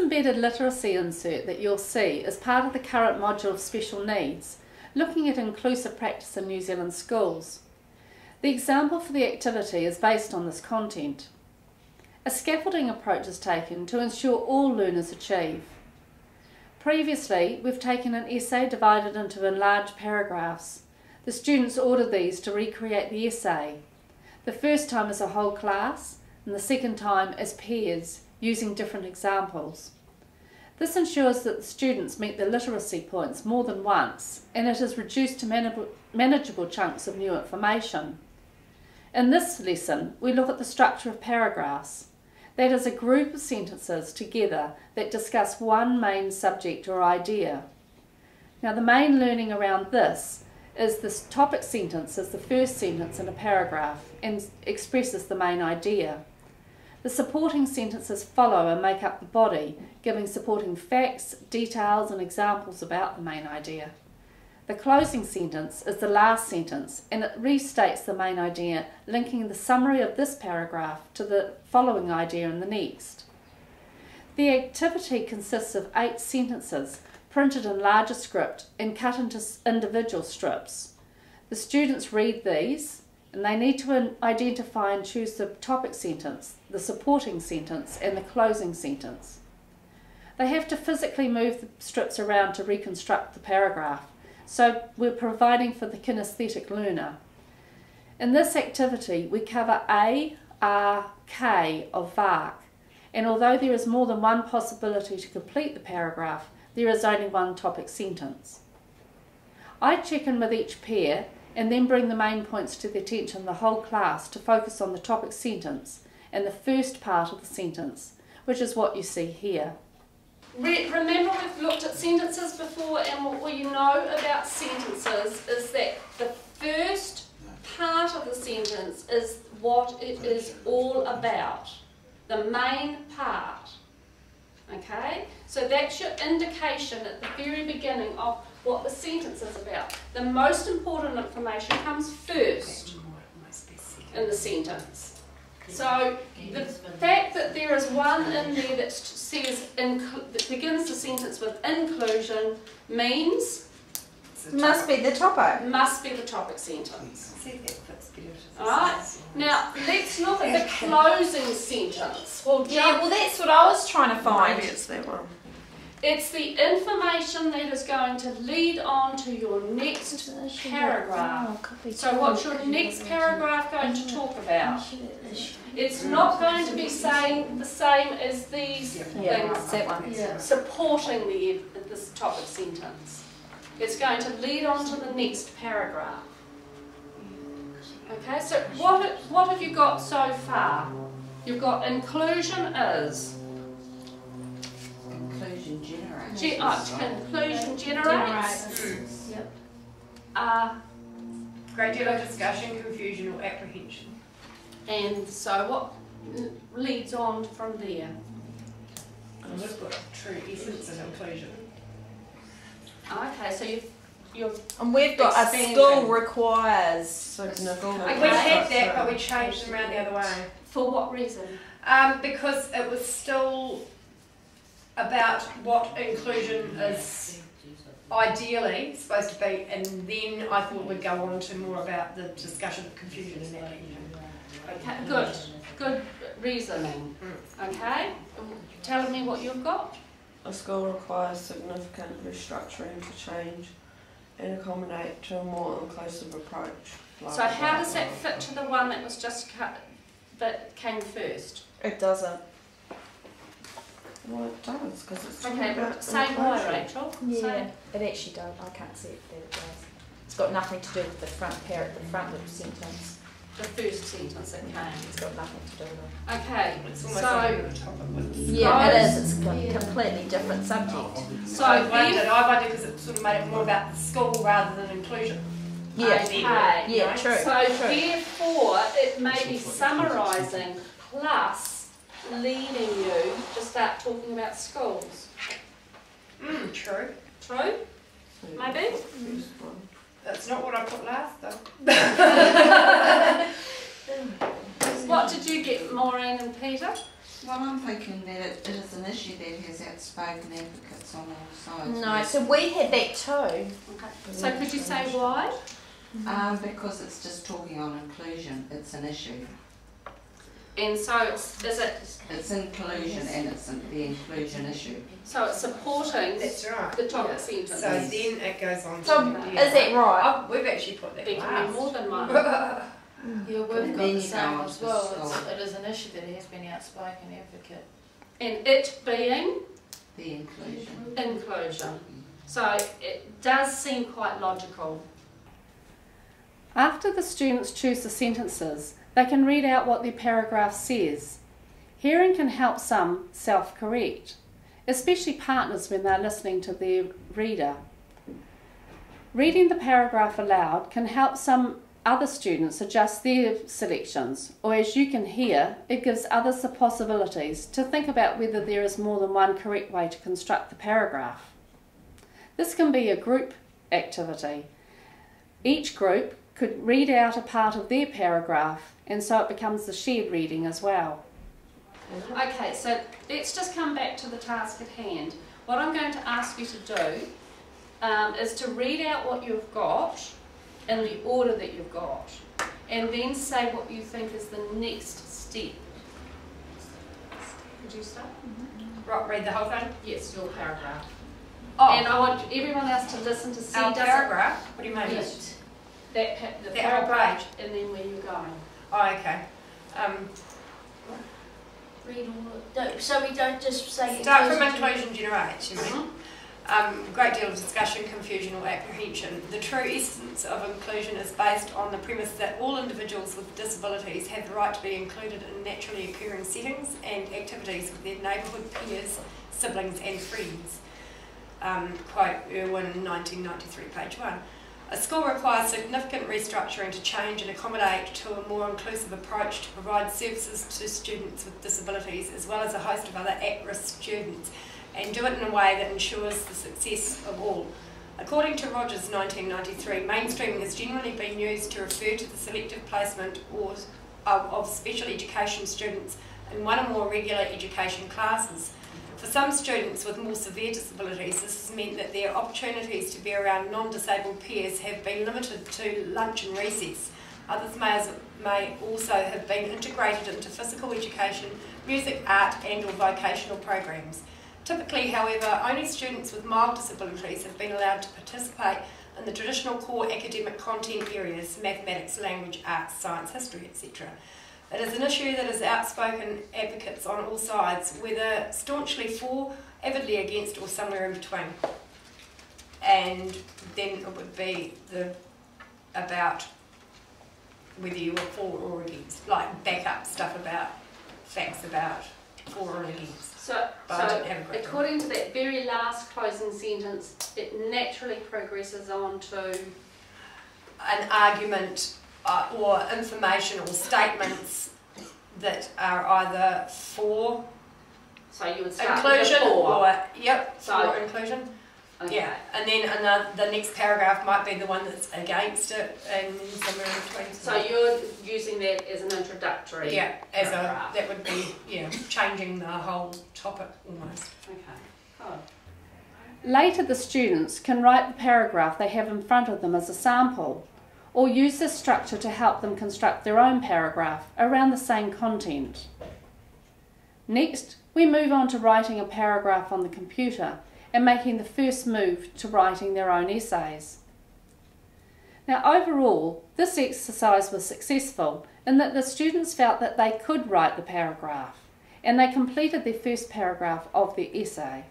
embedded literacy insert that you'll see is part of the current module of special needs, looking at inclusive practice in New Zealand schools. The example for the activity is based on this content. A scaffolding approach is taken to ensure all learners achieve. Previously, we've taken an essay divided into enlarged paragraphs. The students order these to recreate the essay, the first time as a whole class and the second time as pairs, using different examples. This ensures that the students meet the literacy points more than once, and it is reduced to manageable chunks of new information. In this lesson, we look at the structure of paragraphs. That is a group of sentences together that discuss one main subject or idea. Now, the main learning around this is this topic sentence is the first sentence in a paragraph and expresses the main idea. The supporting sentences follow and make up the body, giving supporting facts, details and examples about the main idea. The closing sentence is the last sentence and it restates the main idea, linking the summary of this paragraph to the following idea in the next. The activity consists of 8 sentences printed in larger script and cut into individual strips. The students read these and they need to identify and choose the topic sentence, the supporting sentence and the closing sentence. They have to physically move the strips around to reconstruct the paragraph, so we're providing for the kinesthetic learner. In this activity we cover A, R, K of VARC, and although there is more than one possibility to complete the paragraph, there is only one topic sentence. I check in with each pair and then bring the main points to the attention of the whole class to focus on the topic sentence and the first part of the sentence, which is what you see here. Remember, we've looked at sentences before, and what we know about sentences is that the first part of the sentence is what it is all about, the main part. Okay, so that's your indication at the very beginning of what the sentence is about. The most important information comes first in the sentence. So the fact that there is one in there that says that begins the sentence with inclusion means must be the topic. Must be the topic sentence. Alright, now let's look at the closing sentence. Well, that's what I was trying to find. Maybe it's that one. It's the information that is going to lead on to your next paragraph. So what's your next paragraph going to talk about? It's not going to be saying the same as these things, that one. supporting this topic sentence. It's going to lead on to the next paragraph. Okay, so what have you got so far? You've got inclusion is... Conclusion generates. Conclusion generates. Yep. Great deal of discussion, confusion or apprehension. And so what leads on from there? And we've got true essence of inclusion. Okay, so you've and we've got a school requires. We had that, but we changed them around the other way. For what reason? Because it was still about what inclusion is ideally supposed to be, and then I thought we'd go on to more about the discussion of confusion and apprehension. Okay, good reasoning. Okay, telling me what you've got. A school requires significant restructuring to change and accommodate to a more inclusive approach. So how does that fit to the one that was just cut, that came first? It doesn't. Well, it does, because it's okay. Say why, Rachel. Yeah, it actually does. I can't see it, but it does. It's got nothing to do with the front little sentence. The first sentence that came. It's got nothing to do with it. Okay, yeah, it is. It's a completely different subject. So I wondered because it sort of made it more about the school rather than inclusion. Yeah, okay. Yeah, true. So therefore, it may be summarising plus leading you to start talking about schools. True. True? Maybe? That's not what I put last though. What did you get, Maureen and Peter? Well, I'm thinking that it is an issue that has outspoken advocates on all sides. No, so we had that too. Okay. So could you say why? Because it's just talking on inclusion. It's an issue. And so is it? It's inclusion and it's the inclusion issue. So it's supporting That's right. the topic sentence. So then it goes on So to is that right? Oh, we've actually put that There can be more than one. Yeah, we've And got then the you same go on as to well. school. It is an issue that has been outspoken advocate. And it being The inclusion. inclusion. So it does seem quite logical. After the students choose the sentences, they can read out what their paragraph says. Hearing can help some self-correct, especially partners when they're listening to their reader. Reading the paragraph aloud can help some other students adjust their selections, or as you can hear, it gives others the possibilities to think about whether there is more than one correct way to construct the paragraph. This can be a group activity. Each group could read out a part of their paragraph, and so it becomes the shared reading as well. Okay, so let's just come back to the task at hand. What I'm going to ask you to do is to read out what you've got in the order that you've got, and then say what you think is the next step. Could you start? Right, read the whole thing. Yes, your paragraph. Oh, And I want everyone else to listen to see our does it- paragraph. What do you mean? Yes. The That whole paragraph, and then where you're going. Oh, okay. Read all of it. So we don't just say Start from inclusion. inclusion generates, you mean? Mhm. Great deal of discussion, confusion or apprehension. The true essence of inclusion is based on the premise that all individuals with disabilities have the right to be included in naturally occurring settings and activities with their neighbourhood peers, siblings and friends. Quote Irwin, 1993, page 1. A school requires significant restructuring to change and accommodate to a more inclusive approach to provide services to students with disabilities as well as a host of other at-risk students, and do it in a way that ensures the success of all. According to Rogers 1993, mainstreaming has generally been used to refer to the selective placement of special education students in one or more regular education classes. For some students with more severe disabilities, this has meant that their opportunities to be around non-disabled peers have been limited to lunch and recess. Others may also have been integrated into physical education, music, art and or vocational programs. Typically, however, only students with mild disabilities have been allowed to participate in the traditional core academic content areas, mathematics, language, arts, science, history, etc. It is an issue that has outspoken advocates on all sides, whether staunchly for, avidly against, or somewhere in between. And then it would be about whether you were for or against, like backup stuff about facts about for or against. So according to that very last closing sentence, it naturally progresses on to an argument or information or statements that are either for so you would start inclusion with a for. or yep, So- for inclusion. Okay. Yeah, and then the next paragraph might be the one that's against it, and then somewhere in between. So you're using that as an introductory. yeah, as paragraph. that would be changing the whole topic almost. Okay. Good. Later, the students can write the paragraph they have in front of them as a sample, or use this structure to help them construct their own paragraph around the same content. Next, we move on to writing a paragraph on the computer and making the first move to writing their own essays. Now, overall, this exercise was successful in that the students felt that they could write the paragraph, and they completed their first paragraph of their essay.